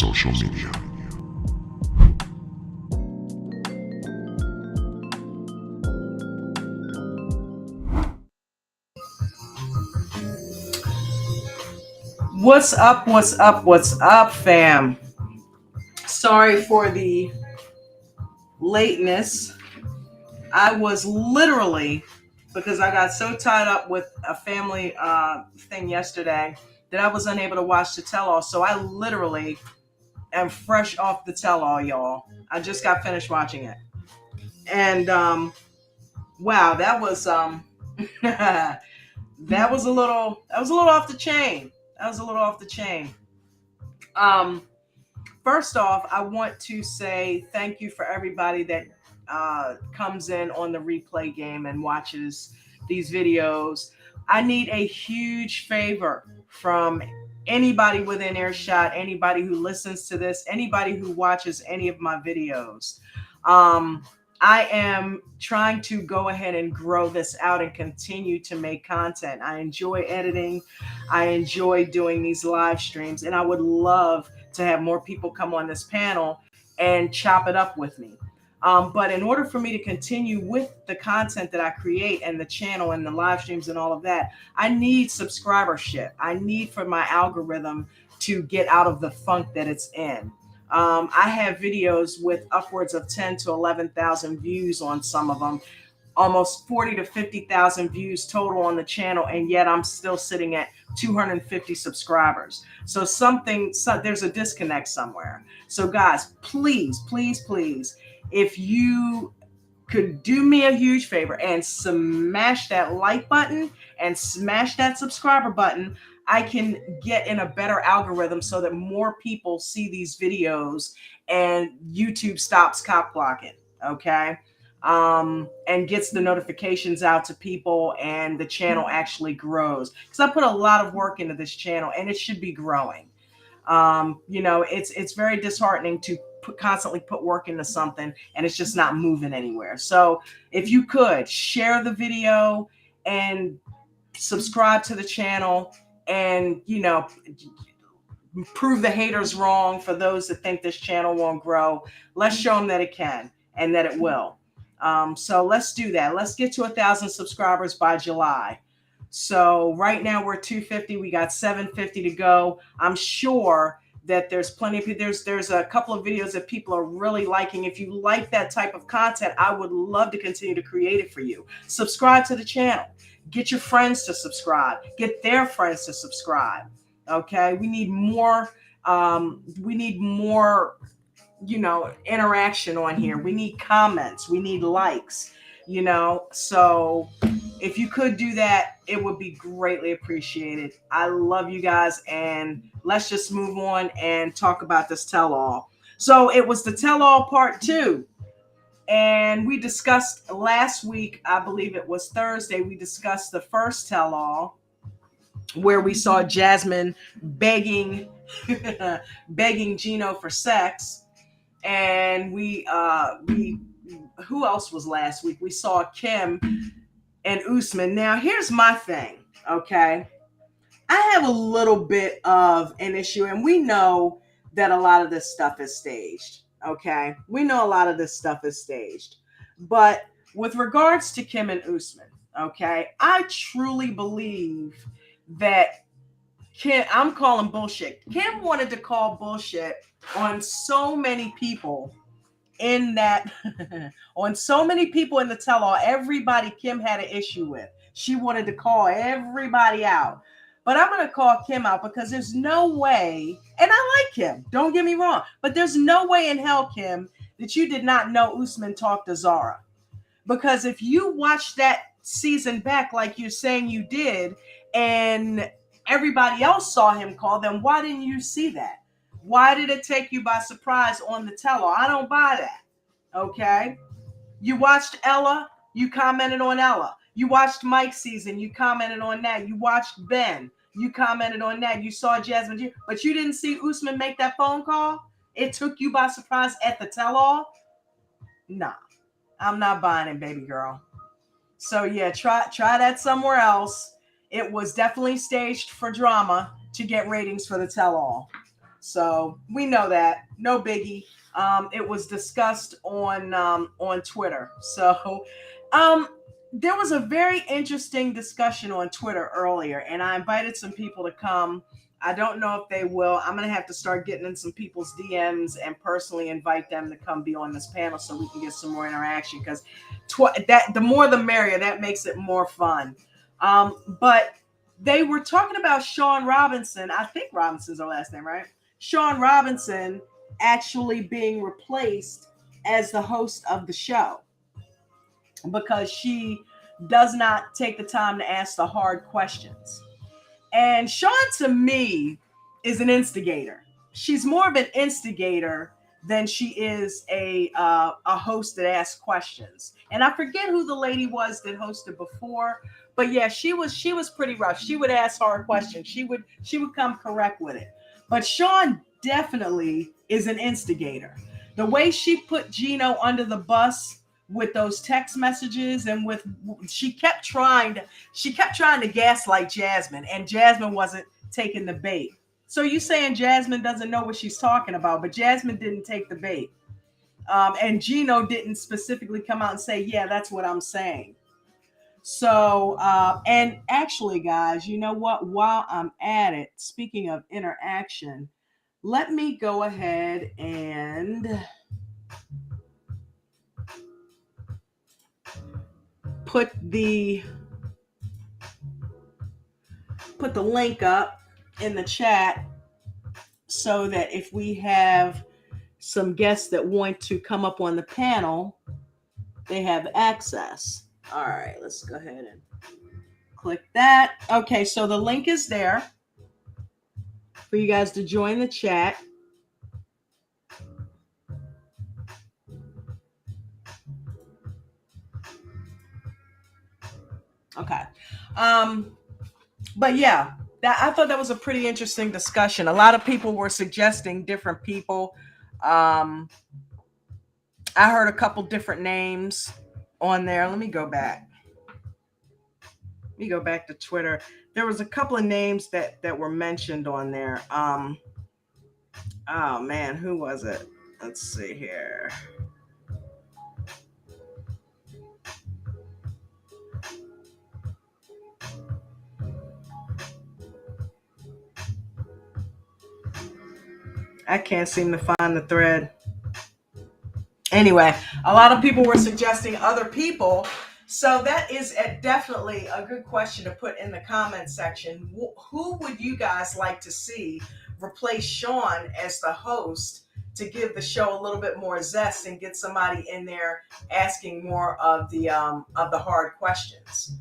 social media. What's up? What's up? What's up, fam? Sorry for the lateness. I was literally, because I got so tied up with a family thing yesterday that I was unable to watch the tell all. So I literally am fresh off the tell all, y'all. I just got finished watching it. And wow, that was that was a little off the chain. That was a little off the chain. Um First off, I want to say thank you for everybody that comes in on the replay game and watches these videos. I need a huge favor from anybody within earshot, anybody who listens to this, anybody who watches any of my videos. Um, I am trying to go ahead and grow this out and continue to make content. I enjoy editing. I enjoy doing these live streams, and I would love to have more people come on this panel and chop it up with me. But in order for me to continue with the content that I create and the channel and the live streams and all of that, I need subscribership. I need for my algorithm to get out of the funk that it's in. I have videos with upwards of 10 to 11,000 views on some of them, almost 40 to 50,000 views total on the channel, and yet I'm still sitting at 250 subscribers. So there's a disconnect somewhere. So guys, please, please, please, if you could do me a huge favor and smash that like button and smash that subscriber button, I can get in a better algorithm so that more people see these videos and YouTube stops cop blocking. Okay. And gets the notifications out to people, and the channel actually grows. Because I put a lot of work into this channel, and it should be growing. It's very disheartening to constantly put work into something, and it's just not moving anywhere. So if you could share the video and subscribe to the channel, and prove the haters wrong for those that think this channel won't grow. Let's show them that it can and that it will. So let's do that. Let's get to 1,000 subscribers by July. So right now we're 250. We got 750 to go. I'm sure that there's plenty of people. There's a couple of videos that people are really liking. If you like that type of content, I would love to continue to create it for you. Subscribe to the channel. Get your friends to subscribe. Get their friends to subscribe. Okay, we need more. Interaction on here. We need comments. We need likes. So if you could do that, it would be greatly appreciated. I love you guys, and let's just move on and talk about this tell-all. So it was the tell-all part 2. And we discussed last week, I believe it was Thursday, we discussed the first tell-all where we saw Jasmine begging Gino for sex. And we who else was last week? We saw Kim and Usman. Now, here's my thing, okay? I have a little bit of an issue, and we know that a lot of this stuff is staged. Okay, we know a lot of this stuff is staged, but with regards to Kim and Usman, okay, I truly believe that Kim, I'm calling bullshit. Kim wanted to call bullshit on so many people in that, on so many people in the tell-all. Everybody Kim had an issue with. She wanted to call everybody out. But I'm going to call Kim out because there's no way, and I like Kim, don't get me wrong, but there's no way in hell, Kim, that you did not know Usman talked to Zara. Because if you watched that season back like you're saying you did, and everybody else saw him call, then why didn't you see that? Why did it take you by surprise on the tell-all? I don't buy that, okay? You watched Ella, you commented on Ella. You watched Mike's season, you commented on that. You watched Ben, you commented on that. You saw Jasmine, but you didn't see Usman make that phone call? It took you by surprise at the tell-all? Nah, I'm not buying it, baby girl. So yeah, try that somewhere else. It was definitely staged for drama to get ratings for the tell-all. So we know that. No biggie. It was discussed on Twitter. So there was a very interesting discussion on Twitter earlier, and I invited some people to come. I don't know if they will. I'm going to have to start getting in some people's DMs and personally invite them to come be on this panel so we can get some more interaction, because the more the merrier. That makes it more fun. But they were talking about Sean Robinson. I think Robinson's her last name, right? Sean Robinson actually being replaced as the host of the show because she does not take the time to ask the hard questions. And Sean, to me, is an instigator. She's more of an instigator than she is a host that asks questions. And I forget who the lady was that hosted before, but yeah, she was pretty rough. She would ask hard questions. She would come correct with it. But Sean definitely is an instigator. The way she put Gino under the bus with those text messages, and she kept trying to gaslight Jasmine, and Jasmine wasn't taking the bait. So you saying Jasmine doesn't know what she's talking about, but Jasmine didn't take the bait. And Gino didn't specifically come out and say, yeah, that's what I'm saying. So, and actually, guys, you know what? While I'm at it, speaking of interaction, let me go ahead and put the link up in the chat so that if we have some guests that want to come up on the panel, they have access. All right, let's go ahead and click that. Okay, so the link is there for you guys to join the chat. Okay. But yeah, I thought that was a pretty interesting discussion. A lot of people were suggesting different people. I heard a couple different names on there. Let me go back. Let me go back to Twitter. There was a couple of names that were mentioned on there. Oh man, who was it? Let's see here. I can't seem to find the thread. Anyway, a lot of people were suggesting other people. So that is definitely a good question to put in the comment section. Who would you guys like to see replace Sean as the host to give the show a little bit more zest and get somebody in there asking more of the hard questions?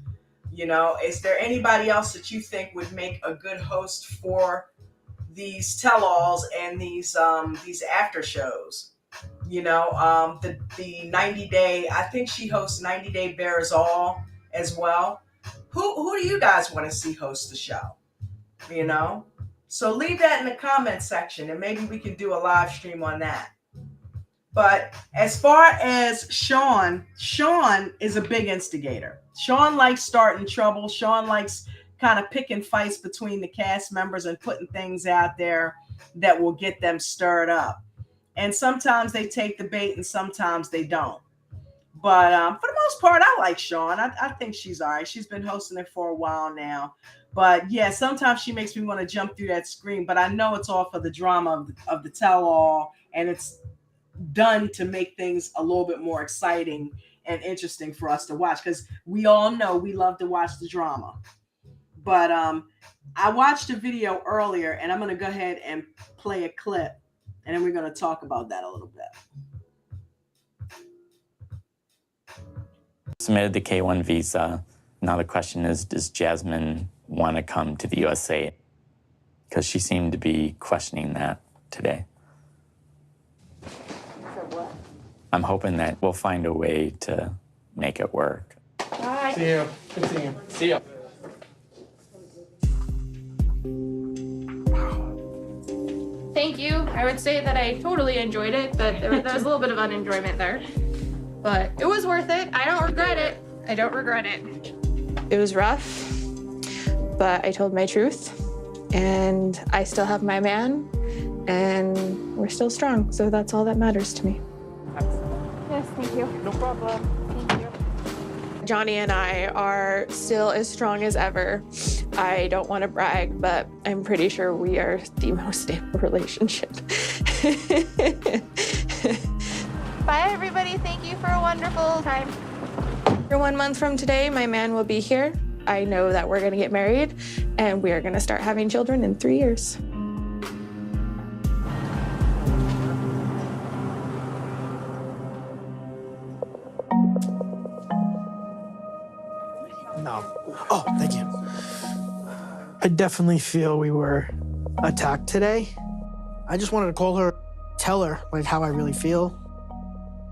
You know, is there anybody else that you think would make a good host for these tell-alls and these after shows? You know, the 90-day, I think she hosts 90 Day Bears All as well. Who do you guys want to see host the show? You know, so leave that in the comment section and maybe we can do a live stream on that. But as far as Sean is a big instigator. Sean likes starting trouble. Sean likes kind of picking fights between the cast members and putting things out there that will get them stirred up. And sometimes they take the bait and sometimes they don't. But for the most part, I like Sean. I think she's all right. She's been hosting it for a while now. But yeah, sometimes she makes me want to jump through that screen. But I know it's all for the drama of the tell-all. And it's done to make things a little bit more exciting and interesting for us to watch. Because we all know we love to watch the drama. But I watched a video earlier. And I'm going to go ahead and play a clip. And then we're going to talk about that a little bit. Submitted the K-1 visa. Now the question is, does Jasmine want to come to the USA? Because she seemed to be questioning that today. For what? I'm hoping that we'll find a way to make it work. Bye. See you. Good seeing you. See ya. Thank you. I would say that I totally enjoyed it, but there was a little bit of unenjoyment there. But it was worth it. I don't regret it. I don't regret it. It was rough, but I told my truth, and I still have my man, and we're still strong. So that's all that matters to me. Yes, thank you. No problem. Thank you. Johnny and I are still as strong as ever. I don't want to brag, but I'm pretty sure we are the most stable relationship. Bye, everybody. Thank you for a wonderful time. 1 month from today, my man will be here. I know that we're going to get married, and we are going to start having children in 3 years. No. Oh, thank you. I definitely feel we were attacked today. I just wanted to call her, tell her like how I really feel.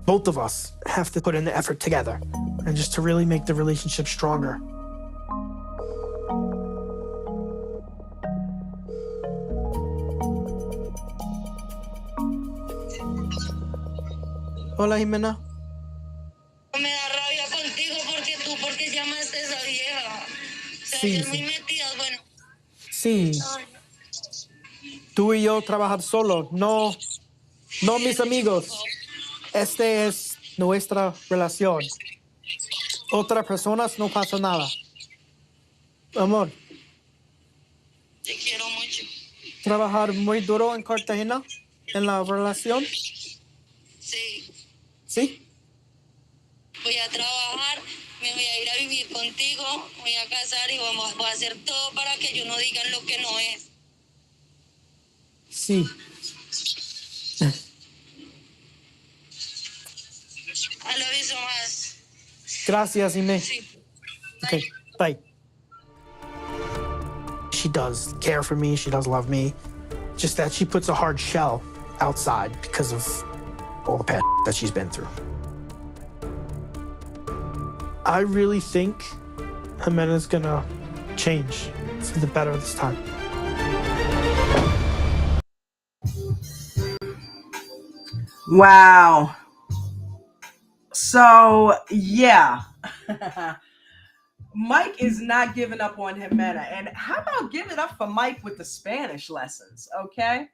Both of us have to put in the effort together and just to really make the relationship stronger. Hola, Jimena. Me da rabia contigo porque tú, porque llamaste a esa vieja. O sea, Sí, ellas sí. muy metidas, bueno. Sí. Tú y yo trabajar solo, no mis amigos. Este es nuestra relación. Otras personas no pasa nada. Amor, Te quiero mucho. trabajar muy duro en Cartagena, en la relación, Sí. ¿sí? Voy a trabajar, me voy a ir a vivir contigo, voy a casar y voy a hacer todo para que ellos no digan lo que no es. Sí. I love you so much. Gracias, Ime. Sí. Okay, bye. She does care for me, she does love me. Just that she puts a hard shell outside because of all the bad that she's been through. I really think Jimena's gonna change for the better this time. Wow. So, yeah. Mike is not giving up on Jimena. And how about giving up for Mike with the Spanish lessons, okay?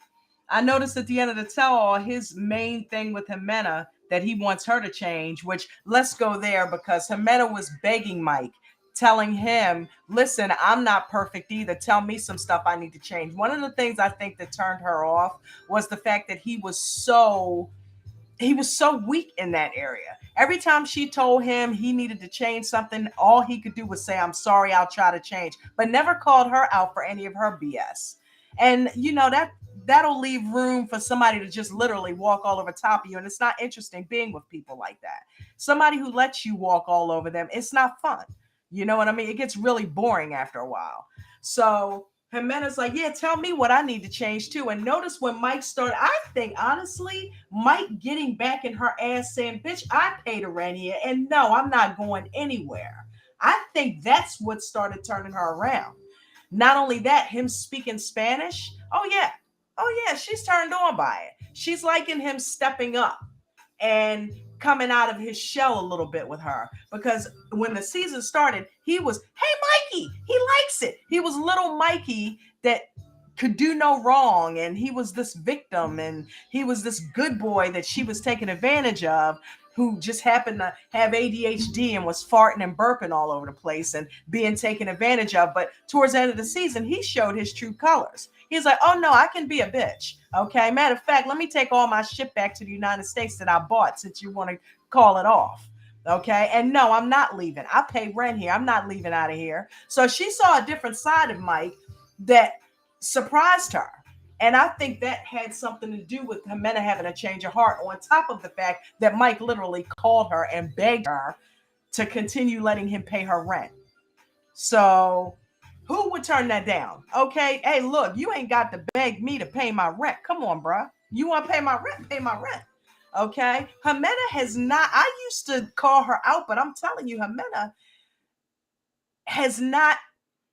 I noticed at the end of the tell-all, his main thing with Jimena that he wants her to change, which let's go there because Jimena was begging Mike, telling him, listen, I'm not perfect either. Tell me some stuff I need to change. One of the things I think that turned her off was the fact that he was so weak in that area. Every time she told him he needed to change something, all he could do was say, I'm sorry, I'll try to change, but never called her out for any of her BS. And you know, that'll leave room for somebody to just literally walk all over top of you. And it's not interesting being with people like that. Somebody who lets you walk all over them, it's not fun. You know what I mean? It gets really boring after a while. So Jimena's like, yeah, tell me what I need to change too. And notice when Mike started, I think honestly, Mike getting back in her ass saying, bitch, I paid a rent here. And no, I'm not going anywhere. I think that's what started turning her around. Not only that, him speaking Spanish. Oh yeah, she's turned on by it. She's liking him stepping up and coming out of his shell a little bit with her, because when the season started, he was, hey Mikey, he likes it. He was little Mikey that could do no wrong, and he was this victim, and he was this good boy that she was taking advantage of, who just happened to have ADHD and was farting and burping all over the place and being taken advantage of. But towards the end of the season, he showed his true colors. He's like, oh no, I can be a bitch. Okay. Matter of fact, let me take all my shit back to the United States that I bought since you want to call it off. Okay. And no, I'm not leaving. I pay rent here. I'm not leaving out of here. So she saw a different side of Mike that surprised her. And I think that had something to do with Jimena having a change of heart, on top of the fact that Mike literally called her and begged her to continue letting him pay her rent. So who would turn that down? Okay. Hey, look, you ain't got to beg me to pay my rent. Come on, bruh. You want to pay my rent? Pay my rent. Okay. Jimena has not, I used to call her out, but I'm telling you, Jimena has not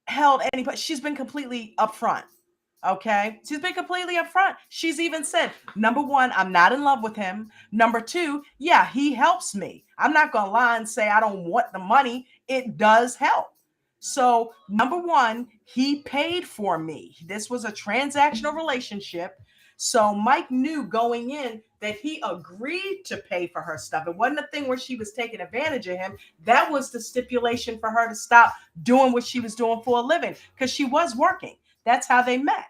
held any, but she's been completely upfront. Okay. She's been completely upfront. She's even said, number one, I'm not in love with him. Number two, yeah, he helps me. I'm not going to lie and say I don't want the money. It does help. So number one, he paid for me. This was a transactional relationship. So Mike knew going in that he agreed to pay for her stuff. It wasn't a thing where she was taking advantage of him. That was the stipulation for her to stop doing what she was doing for a living, because she was working. That's how they met.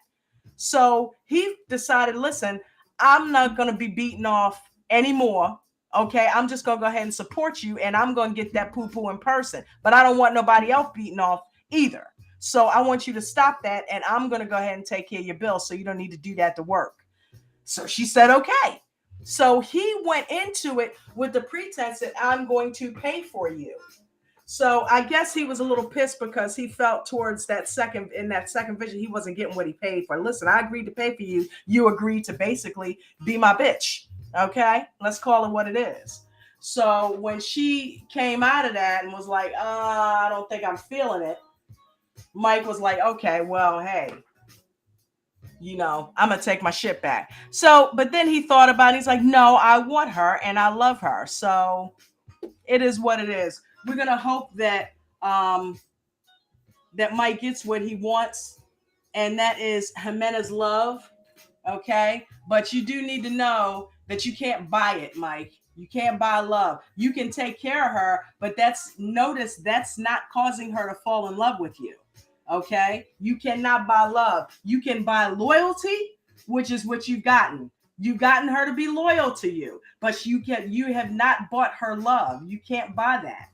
So he decided, listen, I'm not going to be beaten off anymore. Okay, I'm just going to go ahead and support you, and I'm going to get that poo-poo in person. But I don't want nobody else beaten off either. So I want you to stop that, and I'm going to go ahead and take care of your bills, so you don't need to do that to work. So she said, okay. So he went into it with the pretense that I'm going to pay for you. So I guess he was a little pissed because he felt towards that second vision, he wasn't getting what he paid for. Listen, I agreed to pay for you. You agreed to basically be my bitch. Okay, let's call it what it is. So when she came out of that and was like, I don't think I'm feeling it, Mike was like, okay, well, hey, I'm going to take my shit back. So, but then he thought about it. He's like, no, I want her and I love her. So it is what it is. We're going to hope that that Mike gets what he wants, and that is Jimena's love. Okay. But you do need to know that you can't buy it, Mike. You can't buy love. You can take care of her, but that's not causing her to fall in love with you. Okay. You cannot buy love. You can buy loyalty, which is what you've gotten. You've gotten her to be loyal to you, but you have not bought her love. You can't buy that.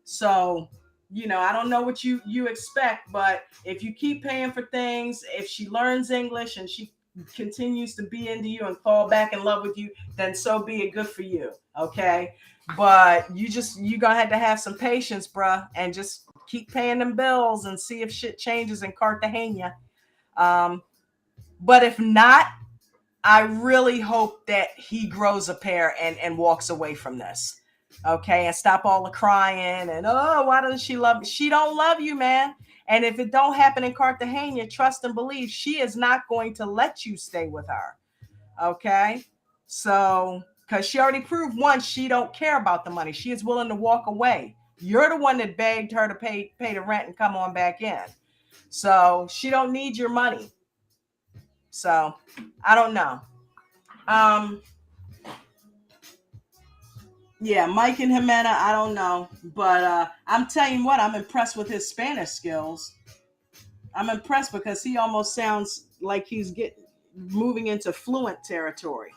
So, I don't know what you expect, but if you keep paying for things, if she learns English and she continues to be into you and fall back in love with you, then so be it. Good for you. Okay. But you're going to have some patience, bruh, and just keep paying them bills and see if shit changes in Cartagena. But if not, I really hope that he grows a pair and walks away from this. Okay. And stop all the crying and, why doesn't she love me? She don't love you, man. And if it don't happen in Cartagena, trust and believe she is not going to let you stay with her. Okay. So, because she already proved once she don't care about the money. She is willing to walk away. You're the one that begged her to pay the rent and come on back in. So she don't need your money. So I don't know. Yeah, Mike and Jimena, I don't know. But I'm telling you what, I'm impressed with his Spanish skills. I'm impressed because he almost sounds like he's moving into fluent territory.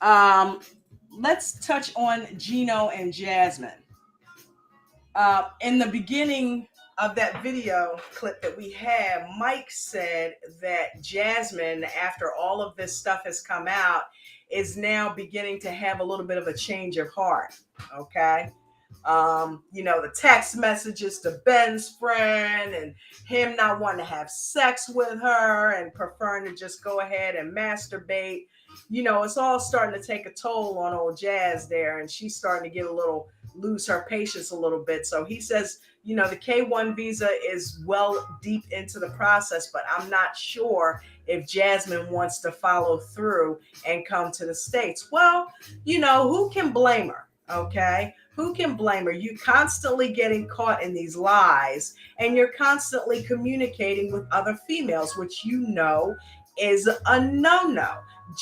Let's touch on Gino and Jasmine. In the beginning of that video clip that we have, Mike said that Jasmine, after all of this stuff has come out, is now beginning to have a little bit of a change of heart. Okay. The text messages to Ben's friend and him not wanting to have sex with her and preferring to just go ahead and masturbate. It's all starting to take a toll on old Jazz there, and she's starting to lose her patience a little bit. So he says, the K1 visa is well deep into the process, but I'm not sure if Jasmine wants to follow through and come to the States. Well, who can blame her? Okay. Who can blame her? You're constantly getting caught in these lies, and you're constantly communicating with other females, which is a no-no.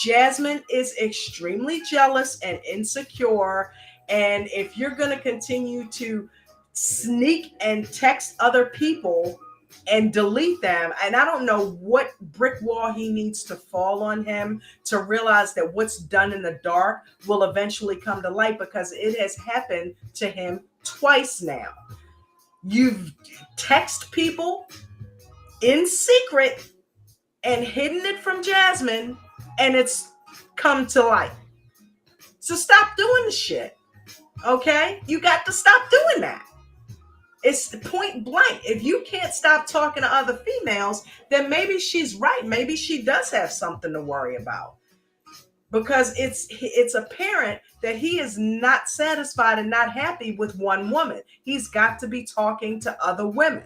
Jasmine is extremely jealous and insecure. And if you're going to continue to sneak and text other people and delete them, and I don't know what brick wall he needs to fall on him to realize that what's done in the dark will eventually come to light, because it has happened to him twice now. You've texted people in secret and hidden it from Jasmine, and it's come to light. So stop doing the shit. Okay? You got to stop doing that. It's point blank. If you can't stop talking to other females, then maybe she's right. Maybe she does have something to worry about. Because it's apparent that he is not satisfied and not happy with one woman. He's got to be talking to other women.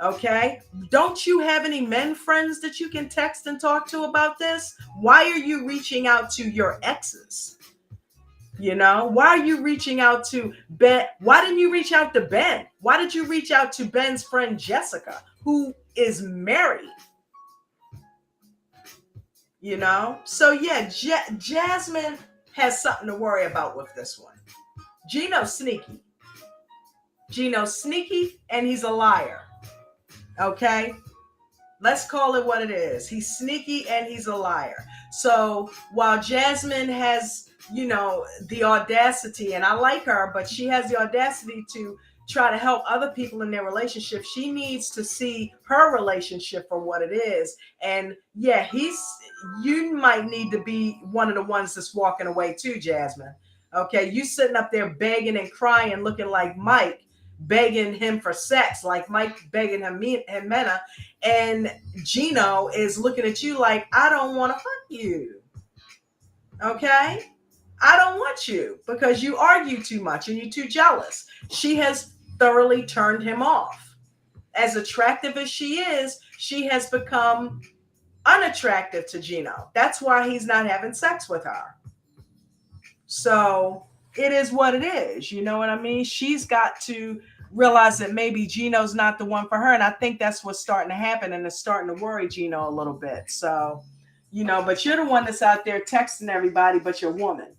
Okay? Don't you have any men friends that you can text and talk to about this? Why are you reaching out to your exes? Why are you reaching out to Ben? Why didn't you reach out to Ben? Why did you reach out to Ben's friend Jessica, who is married? you know? So yeah, Jasmine has something to worry about with this one. Gino's sneaky. Gino's sneaky and he's a liar. Okay? Let's call it what it is. He's sneaky and he's a liar. So while Jasmine has, you know, the audacity, and I like her, but she has the audacity to try to help other people in their relationship, she needs to see her relationship for what it is. And yeah, you might need to be one of the ones that's walking away too, Jasmine. Okay, you sitting up there begging and crying, looking like Mike, begging him for sex, like Mike begging him Mena, and Gino is looking at you like, I don't want to fuck you. Okay? I don't want you because you argue too much and you're too jealous. She has thoroughly turned him off. As attractive as she has become unattractive to Gino. That's why he's not having sex with her. So it is what it is. You know what I mean? She's got to realize that maybe Gino's not the one for her. And I think that's what's starting to happen. And it's starting to worry Gino a little bit. So, you know, but you're the one that's out there texting everybody, but you're a woman.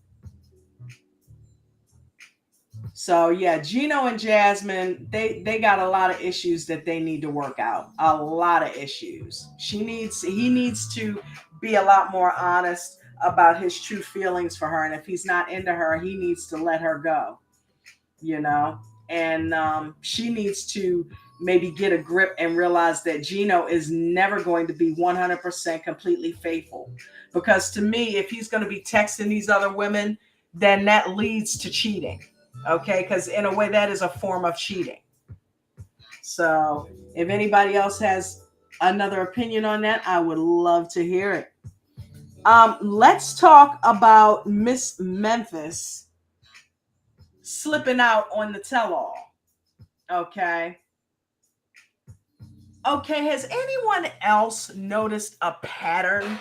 So yeah, Gino and Jasmine, they got a lot of issues that they need to work out. A lot of issues. He needs to be a lot more honest about his true feelings for her. And if he's not into her, he needs to let her go, you know? And she needs to maybe get a grip and realize that Gino is never going to be 100% completely faithful. Because to me, if he's going to be texting these other women, then that leads to cheating. Okay, because in a way that is a form of cheating. So if anybody else has another opinion on that, I would love to hear it. Let's talk about Miss Memphis slipping out on the tell-all. Okay. Okay, has anyone else noticed a pattern?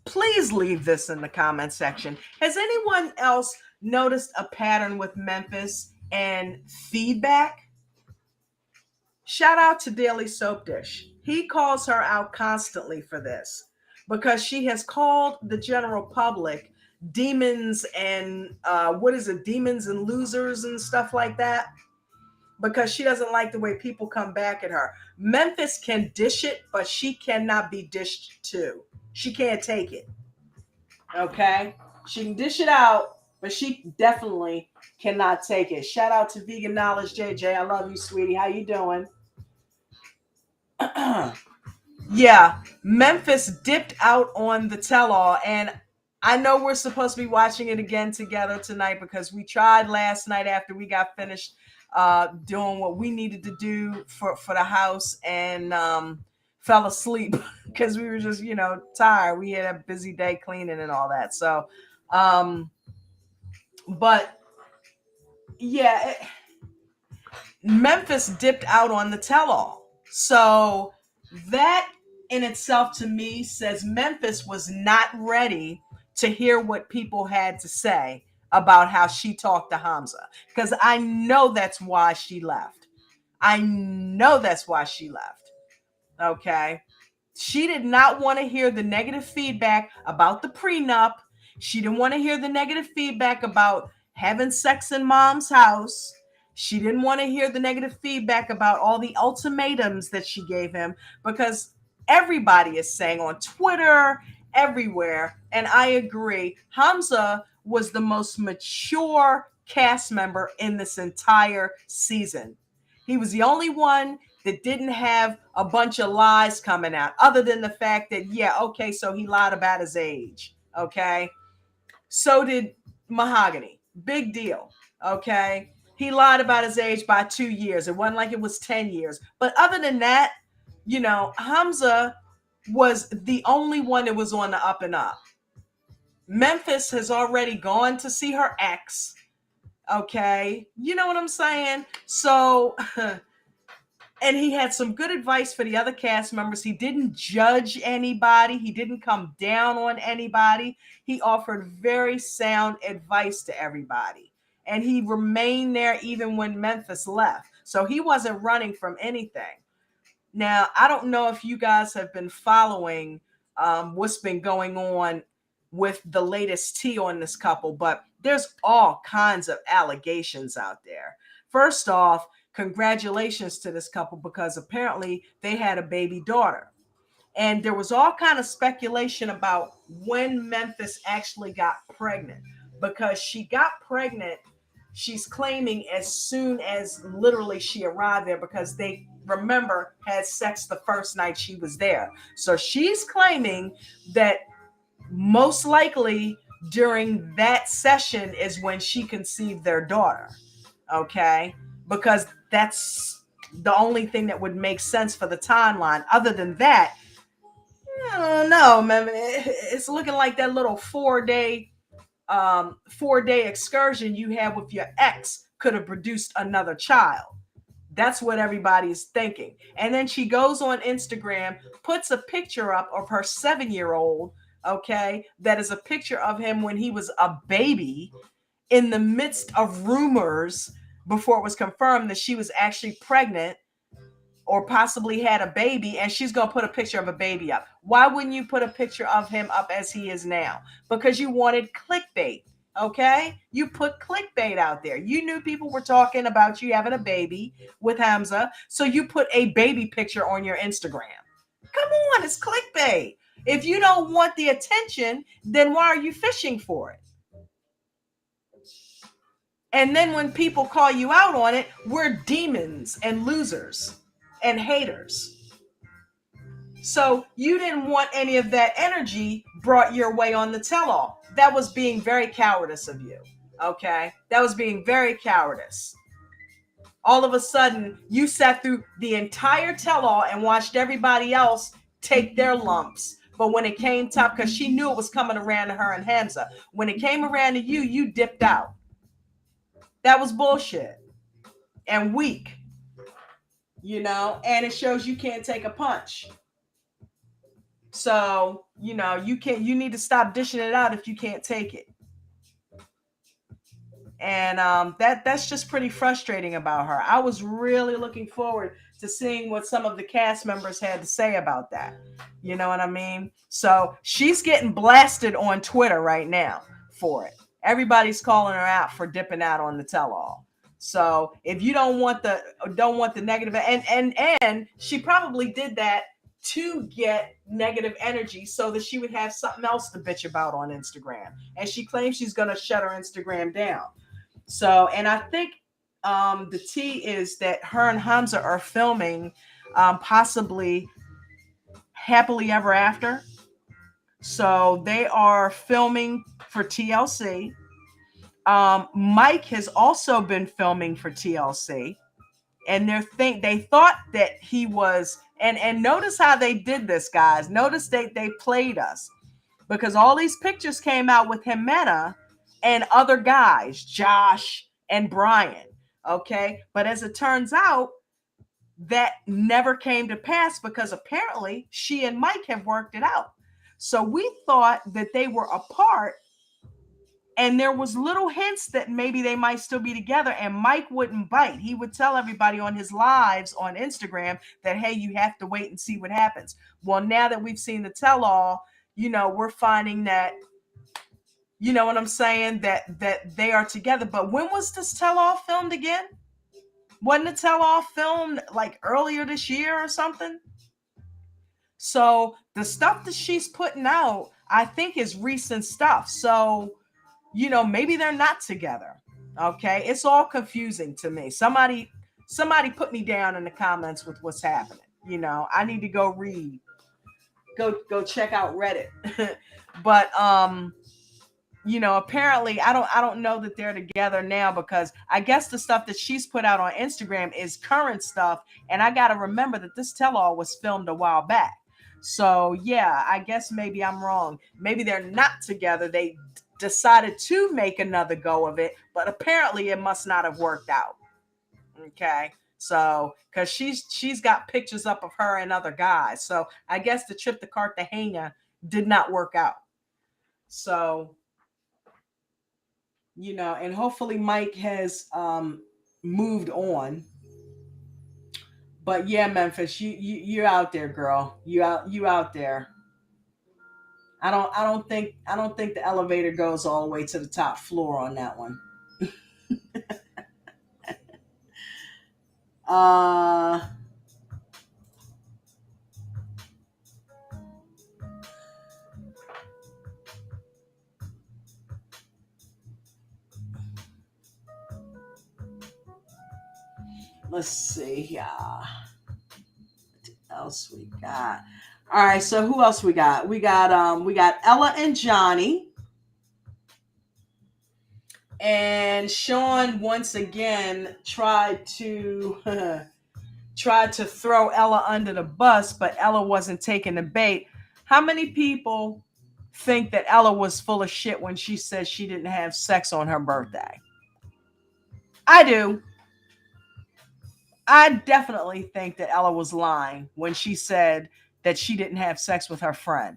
Please leave this in the comment section. Has anyone else noticed a pattern with Memphis and feedback? Shout out to Daily Soap Dish. He calls her out constantly for this because she has called the general public demons and demons and losers and stuff like that because she doesn't like the way people come back at her. Memphis can dish it, but she cannot be dished too. She can't take it. Okay? She can dish it out, but she definitely cannot take it. Shout out to Vegan Knowledge JJ. I love you, sweetie. How you doing? Yeah, Memphis dipped out on the tell-all, and I know we're supposed to be watching it again together tonight because we tried last night after we got finished doing what we needed to do for the house and fell asleep because we were just, you know, tired. We had a busy day cleaning and all that. So, but yeah, Memphis dipped out on the tell-all. So that in itself to me says Memphis was not ready to hear what people had to say about how she talked to Hamza. Because I know that's why she left. I know that's why she left. Okay. She did not want to hear the negative feedback about the prenup. She didn't want to hear the negative feedback about having sex in mom's house. She didn't want to hear the negative feedback about all the ultimatums that she gave him because everybody is saying on Twitter, everywhere, and I agree, Hamza was the most mature cast member in this entire season. He was the only one that didn't have a bunch of lies coming out, other than the fact that, yeah, okay, so he lied about his age, okay? So did Mahogany. Big deal, okay? He lied about his age by 2 years. It wasn't like it was 10 years. But other than that, you know, Hamza was the only one that was on the up and up. Memphis has already gone to see her ex, okay? You know what I'm saying? So, and he had some good advice for the other cast members. He didn't judge anybody. He didn't come down on anybody. He offered very sound advice to everybody. And he remained there even when Memphis left. So he wasn't running from anything. Now, I don't know if you guys have been following what's been going on with the latest tea on this couple, but there's all kinds of allegations out there. First off, congratulations to this couple because apparently they had a baby daughter. And there was all kind of speculation about when Memphis actually got pregnant because she got pregnant, she's claiming, as soon as literally she arrived there because they, remember, had sex the first night she was there. So she's claiming that most likely during that session is when she conceived their daughter. Okay? Because that's the only thing that would make sense for the timeline. Other than that, I don't know, man. It's looking like that little 4-day excursion you had with your ex could have produced another child. That's what everybody's thinking. And then she goes on Instagram, puts a picture up of her 7-year-old, okay, that is a picture of him when he was a baby, in the midst of rumors before it was confirmed that she was actually pregnant or possibly had a baby, and she's going to put a picture of a baby up. Why wouldn't you put a picture of him up as he is now? Because you wanted clickbait, okay? You put clickbait out there. You knew people were talking about you having a baby with Hamza, so you put a baby picture on your Instagram. Come on, it's clickbait. If you don't want the attention, then why are you fishing for it? And then when people call you out on it, we're demons and losers and haters. So you didn't want any of that energy brought your way on the tell-all. That was being very cowardice of you. Okay? That was being very cowardice. All of a sudden, you sat through the entire tell-all and watched everybody else take their lumps. But when it came time, because she knew it was coming around to her and Hamza, when it came around to you, you dipped out. That was bullshit and weak. You know, and it shows you can't take a punch. So, you know, you need to stop dishing it out if you can't take it. And that's just pretty frustrating about her. I was really looking forward to seeing what some of the cast members had to say about that. You know what I mean? So she's getting blasted on Twitter right now for it. Everybody's calling her out for dipping out on the tell-all. So if you don't want the negative, and she probably did that to get negative energy so that she would have something else to bitch about on Instagram. And she claims she's going to shut her Instagram down. So, and I think the tea is that her and Hamza are filming possibly Happily Ever After. So they are filming for TLC. Mike has also been filming for TLC, and they thought that he was, and notice how they did this, guys. Notice they played us because all these pictures came out with Jimena and other guys, Josh and Brian. Okay, but as it turns out, that never came to pass because apparently she and Mike have worked it out. So we thought that they were apart. And there was little hints that maybe they might still be together, and Mike wouldn't bite. He would tell everybody on his lives on Instagram that, hey, you have to wait and see what happens. Well, now that we've seen the tell-all, you know, we're finding that, you know what I'm saying, that they are together. But when was this tell-all filmed again? Wasn't the tell-all filmed like earlier this year or something? So the stuff that she's putting out, I think, is recent stuff. So, you know, maybe they're not together. Okay, it's all confusing to me. Somebody put me down in the comments with what's happening. You know, I need to go read, go check out Reddit. But you know, apparently I don't know that they're together now because I guess the stuff that she's put out on Instagram is current stuff, and I got to remember that this tell-all was filmed a while back. So yeah, I guess maybe I'm wrong. Maybe they're not together. They decided to make another go of it, but apparently it must not have worked out. Okay, so because she's got pictures up of her and other guys, so I guess the trip to Cartagena did not work out. So, you know, and hopefully Mike has moved on. But yeah, Memphis, you're out there, girl. You out there. I don't think the elevator goes all the way to the top floor on that one. Uh let's see here. What else we got? All right, so who else we got? We got Ella and Johnny. And Sean once again tried to tried to throw Ella under the bus, but Ella wasn't taking the bait. How many people think that Ella was full of shit when she said she didn't have sex on her birthday? I do. I definitely think that Ella was lying when she said that she didn't have sex with her friend.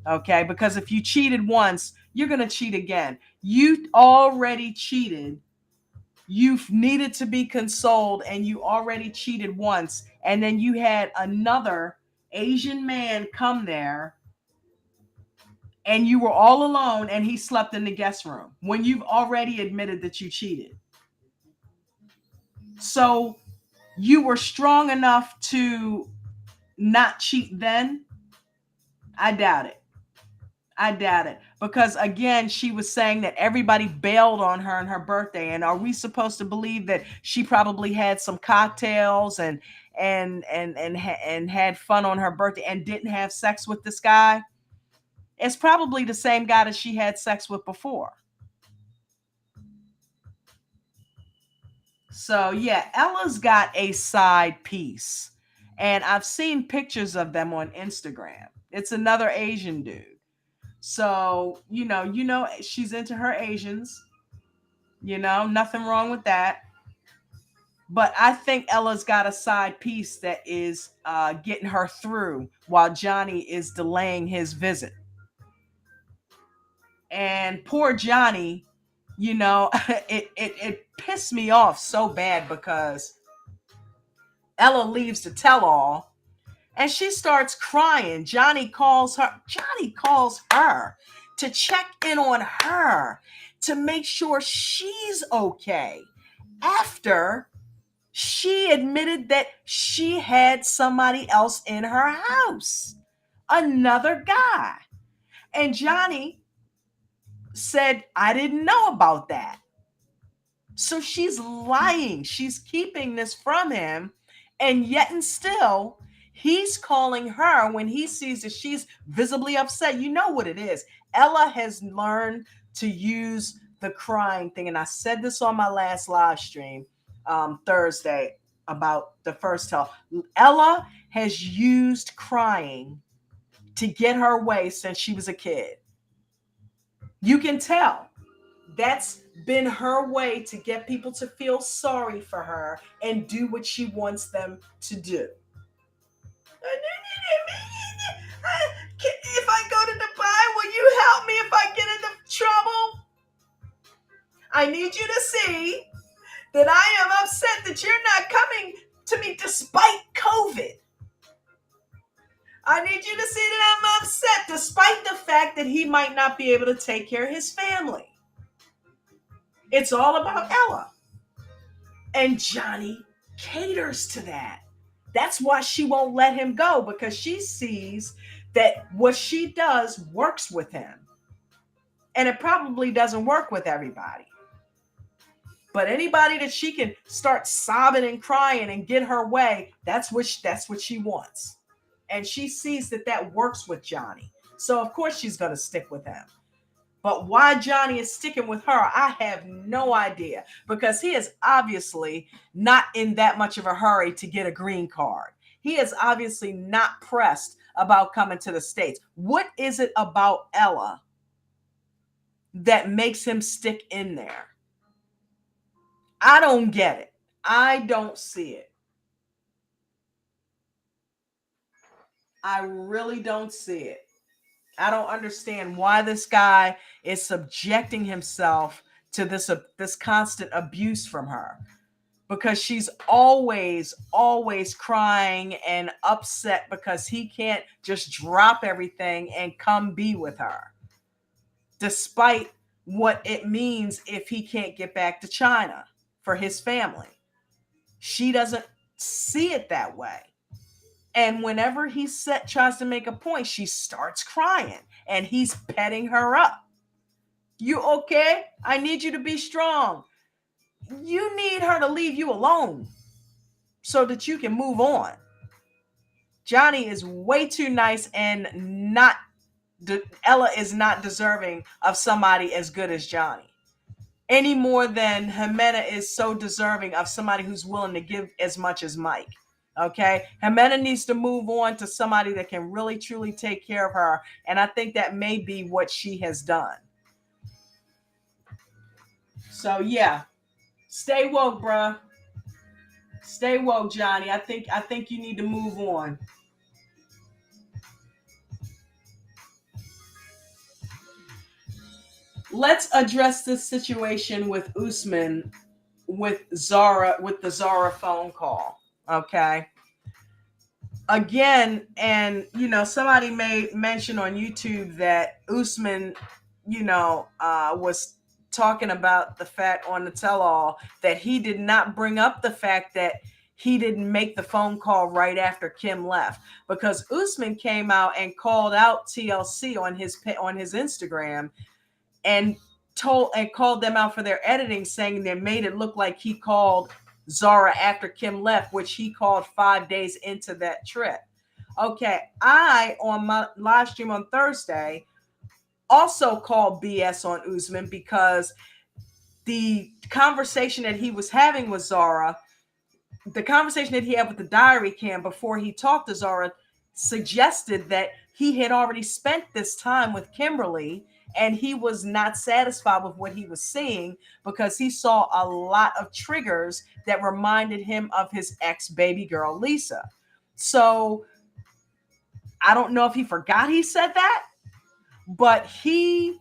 Okay, because if you cheated once, you're going to cheat again. You already cheated. You needed to be consoled, and you already cheated once, and then you had another Asian man come there, and you were all alone, and he slept in the guest room when you've already admitted that you cheated. So you were strong enough to not cheat then? I doubt it. I doubt it. Because again, she was saying that everybody bailed on her on her birthday. And are we supposed to believe that she probably had some cocktails and had fun on her birthday and didn't have sex with this guy? It's probably the same guy that she had sex with before. So yeah, Ella's got a side piece. And I've seen pictures of them on Instagram. It's another Asian dude. So, she's into her Asians. Nothing wrong with that. But I think Ella's got a side piece that is getting her through while Johnny is delaying his visit. And poor Johnny, it pissed me off so bad because Ella leaves the tell-all and she starts crying. Johnny calls her to check in on her to make sure she's okay after she admitted that she had somebody else in her house, another guy. And Johnny said, I didn't know about that. So she's lying. She's keeping this from him. And yet and still, he's calling her when he sees that she's visibly upset. You know what it is. Ella has learned to use the crying thing. And I said this on my last live stream Thursday about the first tell. Ella has used crying to get her way since she was a kid. You can tell. That's been her way to get people to feel sorry for her and do what she wants them to do. If I go to Dubai, will you help me if I get into trouble? I need you to see that I am upset that you're not coming to me despite COVID. I need you to see that I'm upset despite the fact that he might not be able to take care of his family. It's all about Ella. And Johnny caters to that. That's why she won't let him go, because she sees that what she does works with him. And it probably doesn't work with everybody. But anybody that she can start sobbing and crying and get her way, that's what she wants. And she sees that works with Johnny. So of course she's going to stick with him. But why Johnny is sticking with her, I have no idea, because he is obviously not in that much of a hurry to get a green card. He is obviously not pressed about coming to the States. What is it about Ella that makes him stick in there? I don't get it. I don't see it. I really don't see it. I don't understand why this guy is subjecting himself to this constant abuse from her. because she's always crying and upset because he can't just drop everything and come be with her, despite what it means if he can't get back to China for his family. She doesn't see it that way. And whenever he tries to make a point, she starts crying and he's petting her up. You okay? I need you to be strong. You need her to leave you alone so that you can move on. Johnny is way too nice, and Ella is not deserving of somebody as good as Johnny, any more than Jimena is so deserving of somebody who's willing to give as much as Mike. Okay, Jimena needs to move on to somebody that can really truly take care of her, and I think that may be what she has done. So yeah, stay woke, bruh. Stay woke, Johnny. I think you need to move on. Let's address this situation with Usman with Zara, with the Zara phone call. Okay. Again, and somebody made mention on YouTube that Usman, was talking about the fact on the tell-all that he did not bring up the fact that he didn't make the phone call right after Kim left, because Usman came out and called out TLC on his Instagram and called them out for their editing, saying they made it look like he called Zara after Kim left, which he called 5 days into that trip. Okay, I, on my live stream on Thursday, also called BS on Usman because the conversation that he was having with Zara, the conversation that he had with the diary cam before he talked to Zara, suggested that he had already spent this time with Kimberly and he was not satisfied with what he was seeing because he saw a lot of triggers that reminded him of his ex-baby girl, Lisa. So I don't know if he forgot he said that, but he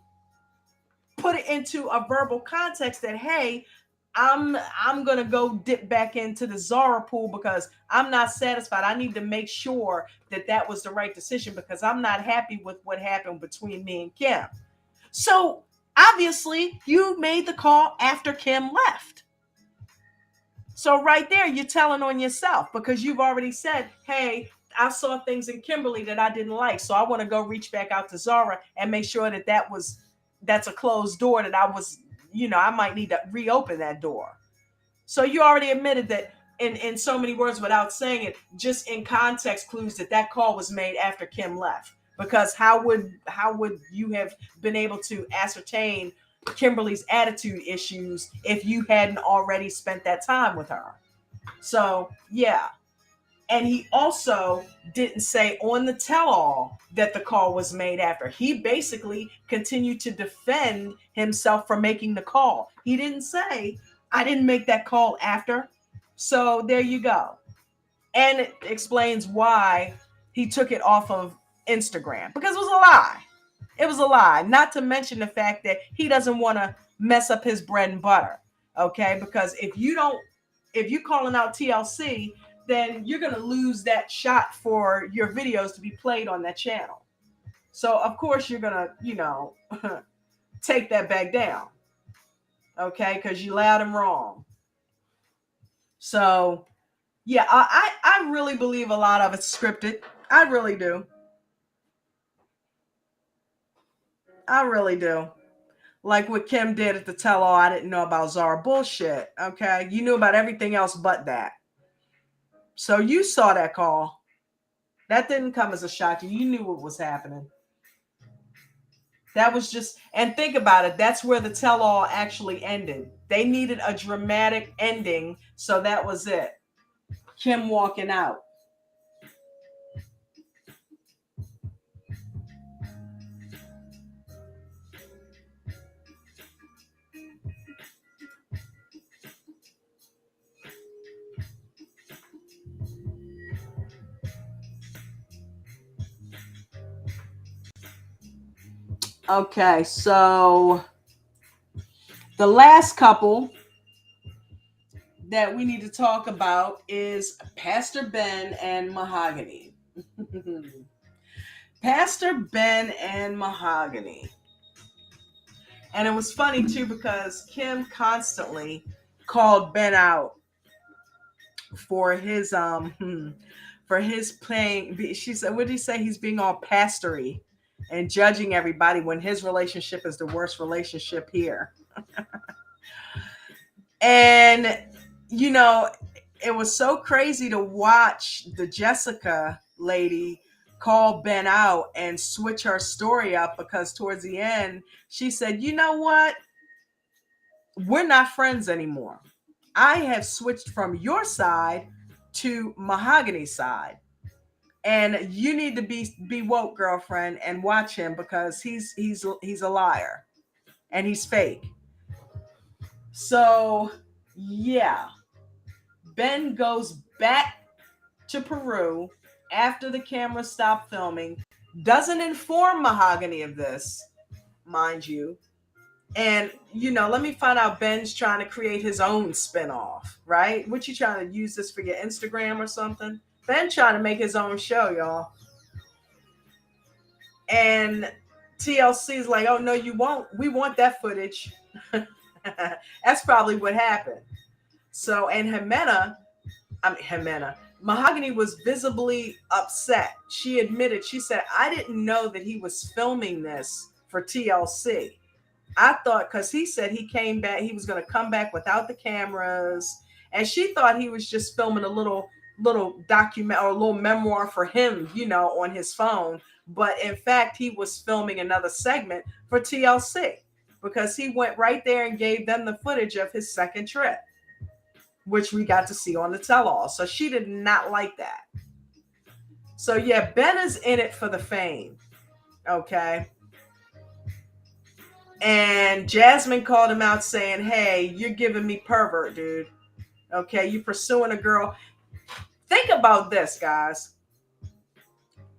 put it into a verbal context that, hey, I'm going to go dip back into the Zara pool because I'm not satisfied. I need to make sure that was the right decision because I'm not happy with what happened between me and Kim. So obviously you made the call after Kim left. So right there, you're telling on yourself because you've already said, hey, I saw things in Kimberly that I didn't like. So I want to go reach back out to Zara and make sure that's a closed door that I might need to reopen that door. So you already admitted that in so many words without saying it, just in context clues that call was made after Kim left. Because how would you have been able to ascertain Kimberly's attitude issues if you hadn't already spent that time with her? So yeah. And he also didn't say on the tell-all that the call was made after. He basically continued to defend himself for making the call. He didn't say, I didn't make that call after. So there you go. And it explains why he took it off of Instagram, because it was a lie. It was a lie. Not to mention the fact that he doesn't want to mess up his bread and butter. Okay, because if you're calling out TLC, then you're going to lose that shot for your videos to be played on that channel. So of course you're going to, take that back down. Okay, because you loud and wrong. So yeah, I really believe a lot of it's scripted. I really do. I really do. Like what Kim did at the tell-all, I didn't know about Zara bullshit. Okay, you knew about everything else but that. So you saw that call. That didn't come as a shock to you. You knew what was happening. That was just, and think about it, that's where the tell-all actually ended. They needed a dramatic ending, so that was it. Kim walking out. Okay, so the last couple, that we need to talk about is Pastor Ben and Mahogany. Pastor Ben and Mahogany. And it was funny too because Kim constantly called Ben out for his playing. She said, what did he say? He's being all pastory and judging everybody when his relationship is the worst relationship here. And you know, it was so crazy to watch the Jessica lady call Ben out and switch her story up, because towards the end she said, you know what, we're not friends anymore. I have switched from your side to Mahogany's side, and you need to be woke, girlfriend, and watch him because he's a liar and he's fake. So yeah, Ben goes back to Peru after the camera stopped filming, doesn't inform Mahogany of this, mind you. And, you know, let me find out Ben's trying to create his own spinoff, right? What, you trying to use this for your Instagram or something? Ben trying to make his own show, y'all. And TLC is like, oh, no, you won't. We want that footage. That's probably what happened. So, and Mahogany was visibly upset. She admitted, she said, I didn't know that he was filming this for TLC. I thought, because he said he came back, he was going to come back without the cameras. And she thought he was just filming a little document or a little memoir for him, you know, on his phone. But in fact, he was filming another segment for TLC because he went right there and gave them the footage of his second trip, which we got to see on the tell-all. So she did not like that. So yeah, Ben is in it for the fame. Okay. And Jasmine called him out saying, hey, you're giving me pervert, dude. Okay, you pursuing a girl. Think about this, guys.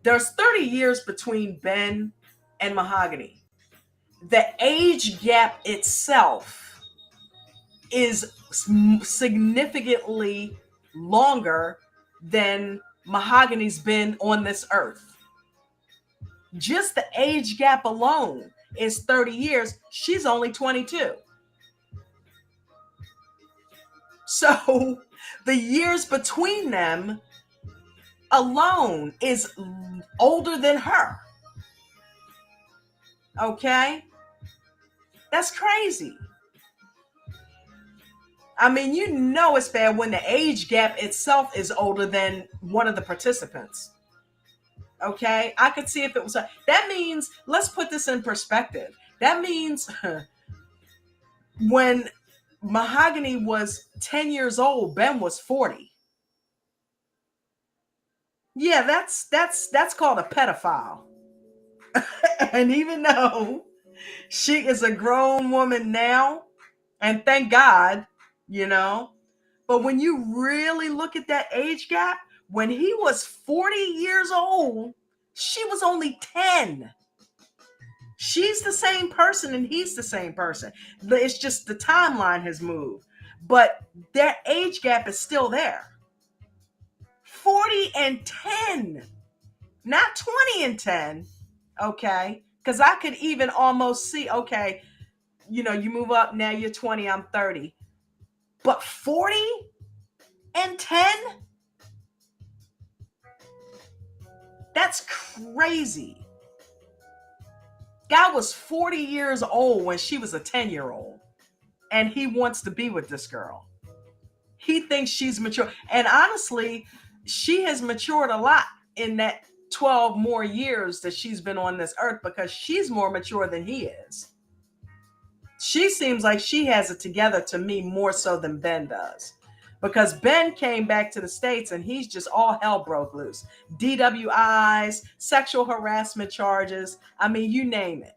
There's 30 years between Ben and Mahogany. The age gap itself is significantly longer than Mahogany's been on this earth. Just the age gap alone is 30 years. She's only 22. So the years between them alone is older than her. Okay? That's crazy. I mean, you know it's bad when the age gap itself is older than one of the participants. Okay? I could see if it was that means, let's put this in perspective. That means when Mahogany was 10 years old, Ben was 40. Yeah, that's called a pedophile. And even though she is a grown woman now, and thank God, you know, but when you really look at that age gap, when he was 40 years old, she was only 10. She's the same person and he's the same person. It's just the timeline has moved, but their age gap is still there. 40 and 10, not 20 and 10. Okay. Because I could even almost see, okay, you know, you move up, now you're 20, I'm 30. But 40 and 10? That's crazy. Guy was 40 years old when she was a 10-year-old. And he wants to be with this girl. He thinks she's mature. And honestly, she has matured a lot in that 12 more years that she's been on this earth, because she's more mature than he is. She seems like she has it together to me more so than Ben does, because Ben came back to the States and he's just all hell broke loose. DWIs, sexual harassment charges. I mean, you name it.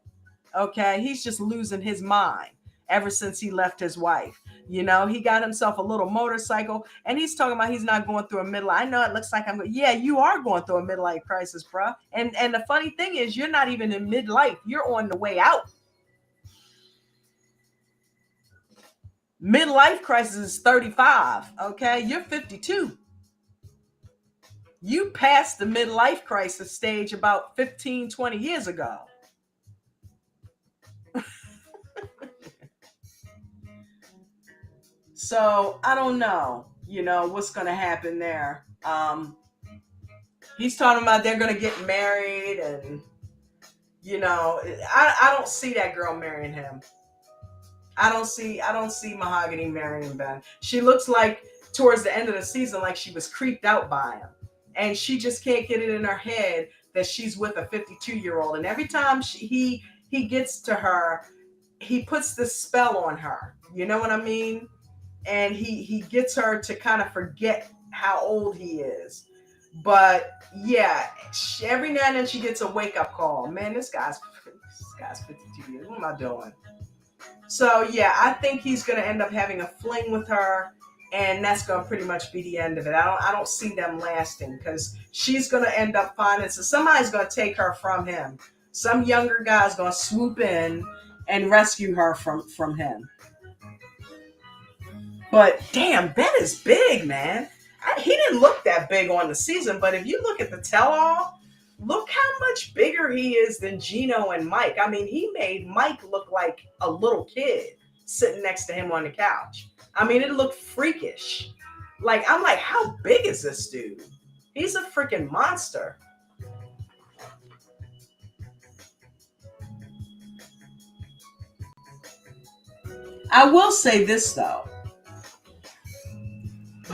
Okay. He's just losing his mind ever since he left his wife. You know, he got himself a little motorcycle and he's talking about he's not going through a midlife. I know it looks like yeah, you are going through a midlife crisis, bro. And the funny thing is, you're not even in midlife. You're on the way out. Midlife crisis is 35. Okay, you're 52. You passed the midlife crisis stage about 15, 20 years ago. So I don't know, what's going to happen there. He's talking about they're going to get married, and I don't see that girl marrying him. I don't see Mahogany marrying Ben. She looks like towards the end of the season like she was creeped out by him, and she just can't get it in her head that she's with a 52-year-old. And every time he gets to her, he puts this spell on her. You know what I mean? And he gets her to kind of forget how old he is. But yeah, every now and then she gets a wake-up call. Man, this guy's 52 years. What am I doing? So yeah, I think he's going to end up having a fling with her, and that's going to pretty much be the end of it. I don't see them lasting, because she's going to end up finding, so somebody's going to take her from him. Some younger guy's going to swoop in and rescue her from him. But damn, Ben is big, man. He didn't look that big on the season, but if you look at the tell-all, look how much bigger he is than Gino and Mike. I mean, he made Mike look like a little kid sitting next to him on the couch. I mean, it looked freakish. I'm like, how big is this dude? He's a freaking monster. I will say this, though.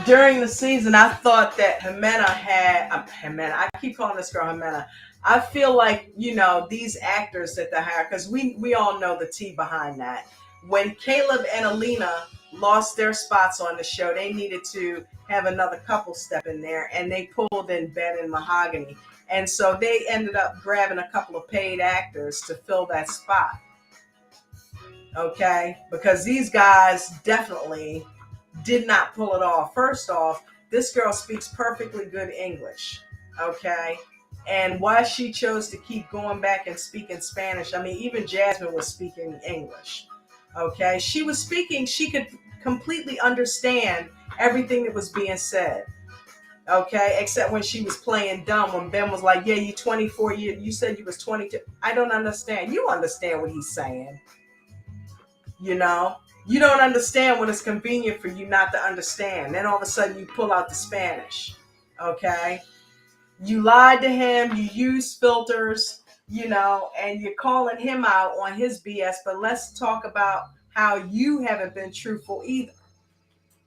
During the season, I thought that Jimena I keep calling this girl Jimena. I feel like, these actors that they hire, because we all know the tea behind that. When Caleb and Alina lost their spots on the show, they needed to have another couple step in there, and they pulled in Ben and Mahogany. And so they ended up grabbing a couple of paid actors to fill that spot. Okay? Because these guys definitely did not pull it off. First off, this girl speaks perfectly good English, okay? And why she chose to keep going back and speaking Spanish, I mean, even Jasmine was speaking English, okay? She was speaking, she could completely understand everything that was being said, okay? Except when she was playing dumb, when Ben was like, yeah, you 24, you said you was 22. I don't understand. You understand what he's saying, You don't understand when it's convenient for you not to understand. Then all of a sudden you pull out the Spanish, okay? You lied to him, you used filters, and you're calling him out on his BS, but let's talk about how you haven't been truthful either.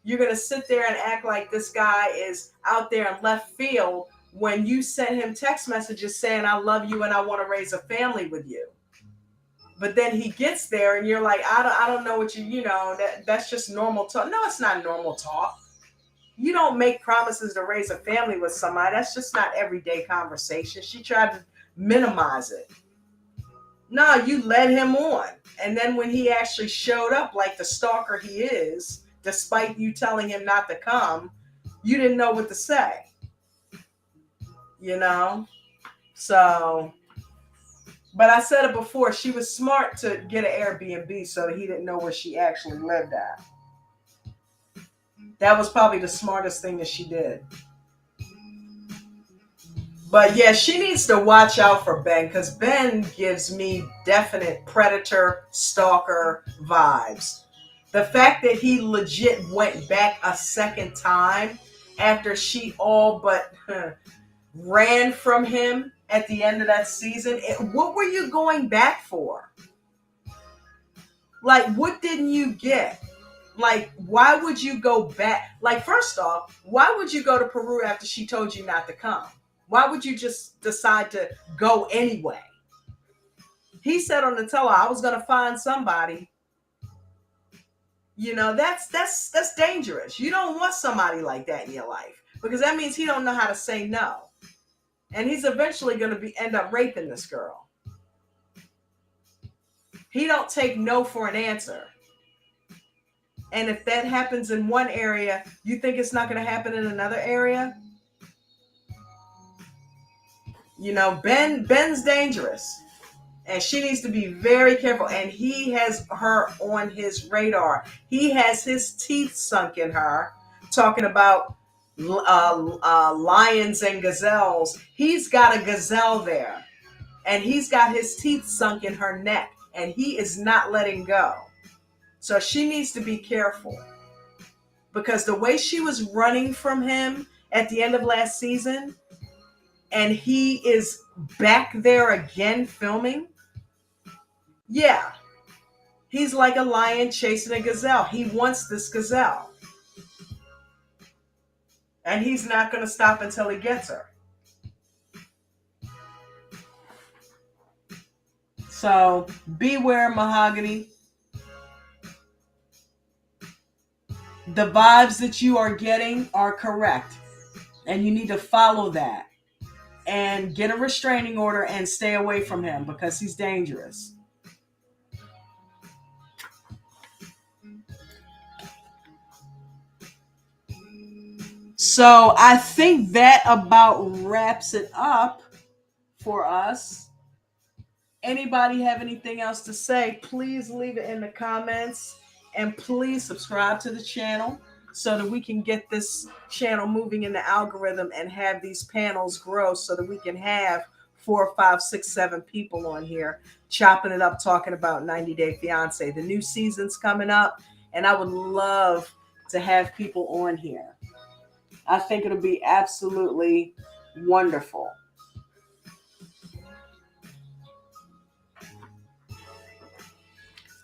You're going to sit there and act like this guy is out there in left field when you sent him text messages saying, I love you and I want to raise a family with you. But then he gets there and you're like, I don't know what that's just normal talk. No, it's not normal talk. You don't make promises to raise a family with somebody. That's just not everyday conversation. She tried to minimize it. No, you led him on. And then when he actually showed up like the stalker he is, despite you telling him not to come, you didn't know what to say. So... But I said it before, she was smart to get an Airbnb so that he didn't know where she actually lived at. That was probably the smartest thing that she did. But yeah, she needs to watch out for Ben, because Ben gives me definite predator, stalker vibes. The fact that he legit went back a second time after she all but ran from him at the end of that season, what were you going back for? What didn't you get? Why would you go back? First off, why would you go to Peru after she told you not to come? Why would you just decide to go anyway? He said on the tell-all, I was going to find somebody. That's dangerous. You don't want somebody like that in your life, because that means he don't know how to say no. And he's eventually going to end up raping this girl. He don't take no for an answer. And if that happens in one area, you think it's not going to happen in another area? Ben's dangerous. And she needs to be very careful. And he has her on his radar. He has his teeth sunk in her, talking about lions and gazelles. He's got a gazelle there. And he's got his teeth sunk in her neck. And he is not letting go. So she needs to be careful. Because the way she was running from him at the end of last season, and he is back there again filming, yeah, he's like a lion chasing a gazelle. He wants this gazelle. And he's not going to stop until he gets her. So beware, Mahogany. The vibes that you are getting are correct. And you need to follow that. And get a restraining order and stay away from him because he's dangerous. So I think that about wraps it up for us. Anybody have anything else to say? Please leave it in the comments. And please subscribe to the channel so that we can get this channel moving in the algorithm and have these panels grow so that we can have 4, 5, 6, 7 people on here chopping it up, talking about 90 Day Fiance. The new season's coming up, and I would love to have people on here. I think it'll be absolutely wonderful.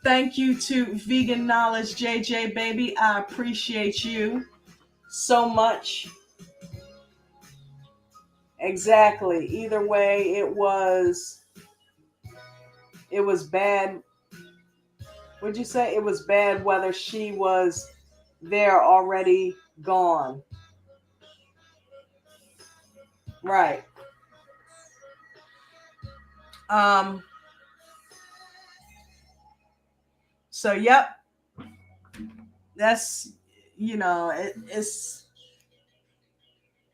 Thank you to Vegan Knowledge JJ, baby. I appreciate you so much. Exactly. Either way, it was bad. What'd you say? It was bad whether she was there already gone. Right. So, yep. That's,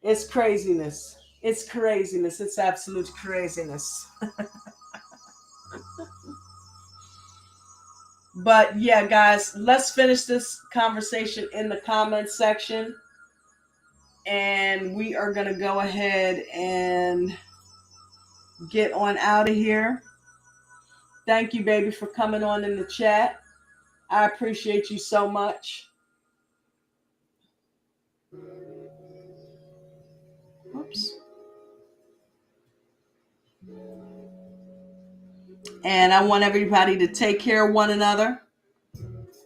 it's craziness. It's craziness. It's absolute craziness. But yeah, guys, let's finish this conversation in the comments section. And we are going to go ahead and get on out of here. Thank you, baby, for coming on in the chat. I appreciate you so much. Oops. And I want everybody to take care of one another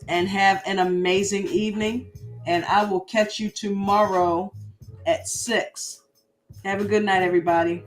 and have an amazing evening. And I will catch you tomorrow at 6. Have a good night, everybody.